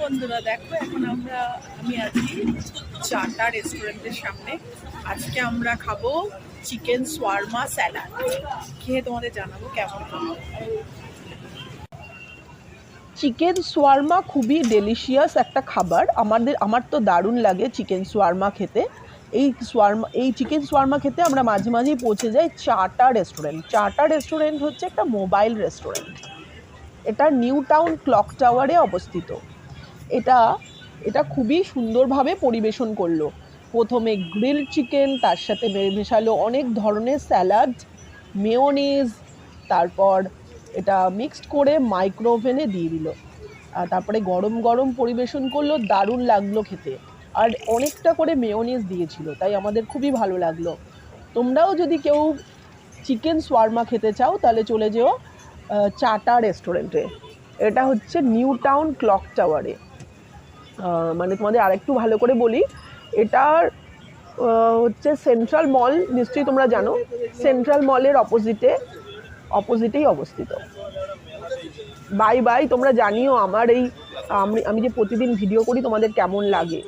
বন্ধুরা দেখো এখন আমি আছি চাটা রেস্টুরেন্টের সামনে। আজকে আমরা খাবো চিকেন সোয়ারমা স্যালাড। খেয়ে তোমাদের জানাবো কেমন। চিকেন সোয়ারমা খুবই ডেলিশিয়াস একটা খাবার। আমার তো দারুণ লাগে চিকেন সোয়ারমা খেতে। এই চিকেন সোয়ারমা খেতে আমরা মাঝে মাঝেই পৌঁছে যাই চাটা রেস্টুরেন্ট। চাটা রেস্টুরেন্ট হচ্ছে একটা মোবাইল রেস্টুরেন্ট। এটা নিউ টাউন ক্লক টাওয়ারে অবস্থিত। এটা এটা খুবই সুন্দরভাবে পরিবেশন করলো। প্রথমে গ্রিল চিকেন, তার সাথে মেশালো অনেক ধরনের স্যালাড, মেয়োনিজ, তারপর এটা মিক্সড করে মাইক্রোওভেনে দিয়ে দিল। আর তারপরে গরম গরম পরিবেশন করলো, দারুণ লাগলো খেতে। আর অনেকটা করে মেয়োনিজ দিয়েছিল, তাই আমাদের খুবই ভালো লাগলো। তোমরাও যদি কেউ চিকেন সোয়ারমা খেতে চাও তাহলে চলে যেও চাটা রেস্টুরেন্টে। এটা হচ্ছে নিউ টাউন ক্লক টাওয়ারে। মানে তোমাদের আরেকটু ভালো করে বলি, এটার হচ্ছে সেন্ট্রাল মল, নিশ্চয়ই তোমরা জানো। সেন্ট্রাল মলের অপোজিটেই অবস্থিত। বাই বাই, তোমরা জানিও আমার আমি যে প্রতিদিন ভিডিও করি তোমাদের কেমন লাগে।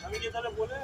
আমি কি তাহলে বলে